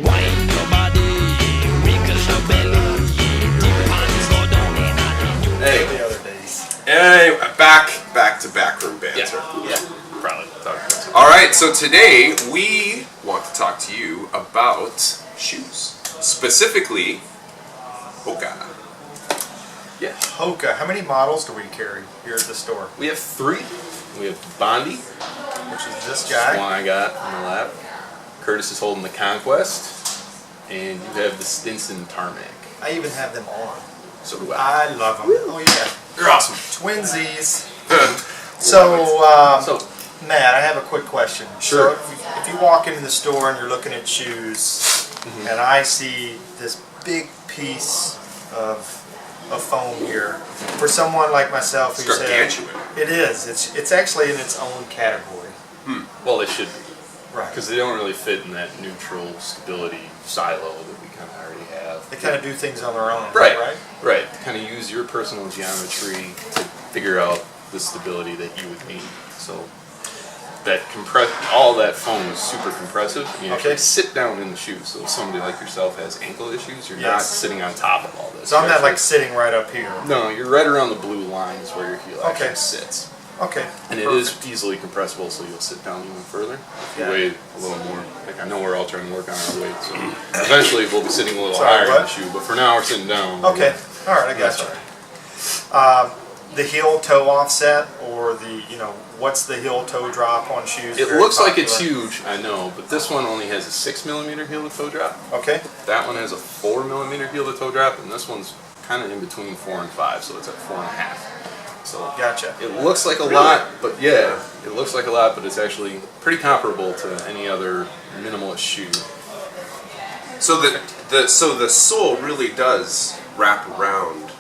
Wine your body, wrinkle your belly, deep pants go down in Hey, The other days. hey, back to backroom banter. Yeah, probably. Talk about something. All right, so today we want to talk to you about shoes, specifically Hoka. Yeah, Hoka. How many models do we carry here at the store? we have 3. We have Bondi, Which is this one guy. I got on the lap. Curtis is holding the Conquest, and you have the Stinson Tarmac. I even have them on. So do I. I love them. Oh yeah. You're awesome. Twinsies. So, Matt, I have a quick question. Sure. So if you walk into the store and you're looking at shoes, and I see this big piece of foam here, for someone like myself who It's said gargantuan. it is, it's actually in its own category. Well, they should be, Right. because they don't really fit in that neutral stability silo that we kind of already have. They kind of do things on their own. Right, Right. right. Kind of use your personal geometry to figure out the stability that you would need. So that all that foam is super compressive. You actually Okay. sit down in the shoe. So if somebody like yourself has ankle issues, you're not Yes. sitting on top of all this. So I'm You're not actually- like sitting right up here. No, you're right around the blue lines where your heel Okay. actually sits. Okay. And it is easily compressible, so you'll sit down even further. If you Yeah. weigh a little more, like I know we're all trying to work on our weight, so eventually we'll be sitting a little Sorry, higher in what? the shoe. But for now, we're sitting down. Okay. All right. I got That's you. all right. The heel toe offset, or what's the heel toe drop on shoes? It Very looks like it's popular. huge, I know, but this one only has a 6mm heel to toe drop. Okay. That one has a 4mm heel to toe drop, and this one's kind of in between 4 and 5, so it's at 4.5. So Gotcha. it looks like a lot, but yeah, it looks like a lot, but it's actually pretty comparable to any other minimalist shoe. So the sole really does wrap around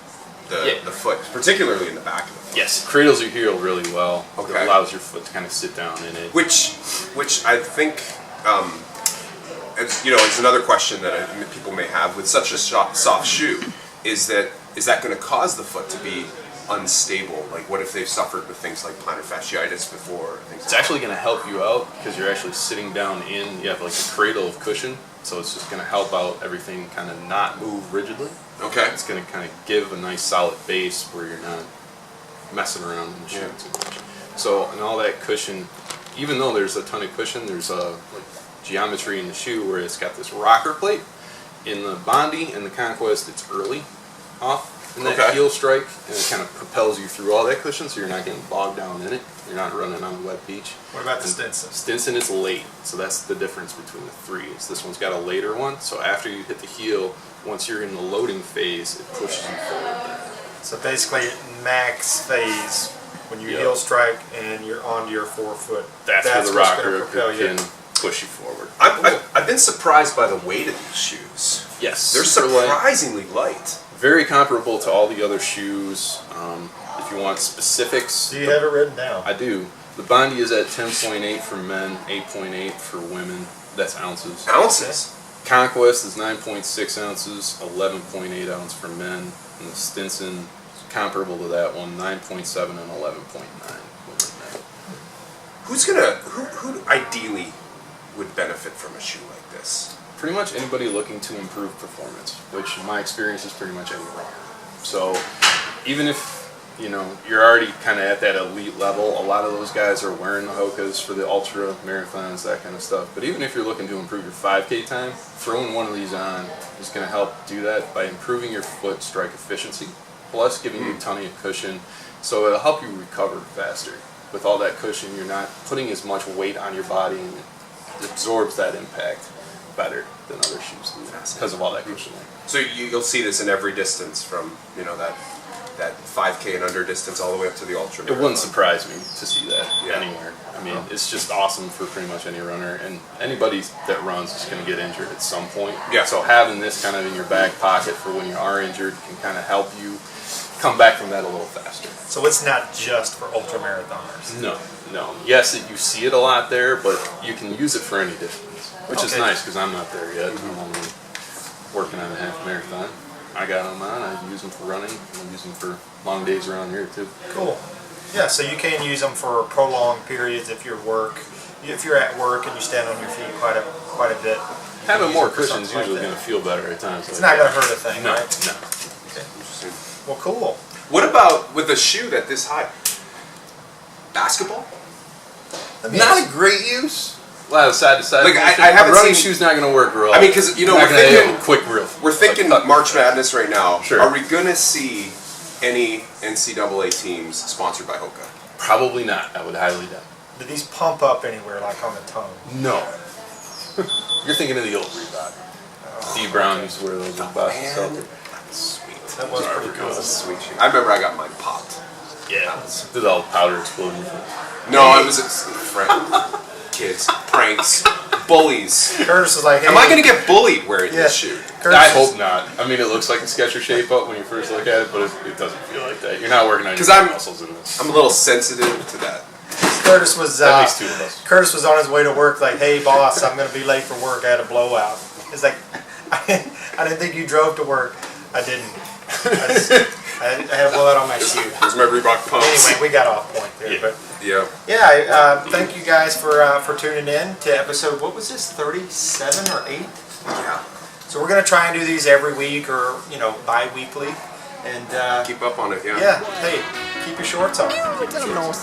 the foot, particularly in the back of the foot. Yes, it cradles your heel really well. Okay. It allows your foot to kind of sit down in it. Which I think, it's another question that people may have with such a soft shoe, is that going to cause the foot to be unstable? Like, what if they've suffered with things like plantar fasciitis before? It's actually going to help you out because you're actually sitting down in, you have like a cradle of cushion, so it's just going to help out everything kind of not move rigidly. Okay. It's going to kind of give a nice solid base where you're not messing around in the shoe too much. So, and all that cushion, even though there's a ton of cushion, there's like geometry in the shoe where it's got this rocker plate. In the Bondi and the Conquest, it's early off in that Okay. heel strike, and it kind of propels you through all that cushion, so you're not getting bogged down in it. You're not running on a wet beach. What about the Stinson? Stinson is late, so that's the difference between the 3. This one's got a later one, so after you hit the heel, once you're in the loading phase, it pushes you forward. So basically, max phase when you Yep. heel strike and you're onto your forefoot. That's where the what's gonna rocker propel you. can push you forward. I've been surprised by the weight of these shoes. Yes, They're super light. surprisingly light. Very comparable to all the other shoes. If you want specifics, Do you have it written down? I do. The Bondi is at 10.8 for men, 8.8 for women. That's ounces. Ounces. Conquest is 9.6 ounces, 11.8 ounce for men, and the Stinson comparable to that one, 9.7 and 11.9 women. Who ideally would benefit from a shoe like this? Pretty much anybody looking to improve performance, which in my experience is pretty much any runner. So even if you're already kind of at that elite level, a lot of those guys are wearing the Hokas for the ultra marathons, that kind of stuff. But even if you're looking to improve your 5K time, throwing one of these on is going to help do that by improving your foot strike efficiency, plus giving you a ton of cushion, so it'll help you recover faster. With all that cushion, you're not putting as much weight on your body, and it absorbs that impact better than other shoes do because of all that cushioning. So you'll see this in every distance from that 5K and under distance all the way up to the ultra. It wouldn't surprise me to see that Yeah. anywhere. I mean, it's just awesome for pretty much any runner, and anybody that runs is going to get injured at some point. Yeah. So having this kind of in your back pocket for when you are injured can kind of help you come back from that a little faster. So it's not just for ultra marathoners. No. Yes, you see it a lot there, but you can use it for any distance, which is Okay. nice because I'm not there yet. I'm only working on a half marathon. I got them on. I use them for running. I use them for long days around here too. Cool. Yeah, so you can use them for prolonged periods if you're at work and you stand on your feet quite a bit. Having use more it for cushion's something usually like going to feel better at times. It's not going to hurt a thing, No, right? no. Interesting. Well, cool. What about with a shoe that this high? Basketball? Let me Not ask- a great use. A lot of side to side. Like, motion. I haven't a running seen- shoe's not going to work real. I mean, because You're we're not gonna thinking have a quick real. we're thinking March Madness right now. Sure. Are we gonna see any NCAA teams sponsored by Hoka? Probably not. I would highly doubt. Do these pump up anywhere, like on the tongue? No. You're thinking of the old Reebok. Steve Brown used to wear those with Boston Man, Celtics. sweet. That was pretty cool. That's a sweet shoe. I remember I got mine popped. Yeah. Did all the powder explosion. No, it was a friend. Kids, pranks, bullies. Curtis was like, hey, Am I gonna get bullied wearing this shoe? Curtis I was- hope not. I mean, it looks like a Skechers shape up when you first look at it, but it doesn't feel like that. You're not working on your 'Cause I'm- muscles in this. I'm a little sensitive to that. Curtis was At least two of us. Curtis was on his way to work, like, hey boss, I'm gonna be late for work. I had a blowout. It's like, I didn't think you drove to work. I didn't. I had a blowout on my shoe. There's my Reebok pumps. Anyway, we got off point there, Yeah. but Yeah. thank you guys for tuning in to episode. What was this? 37 or 8? Yeah. So we're gonna try and do these every week or bi-weekly, and Keep up on it. yeah, hey, keep your shorts on. Little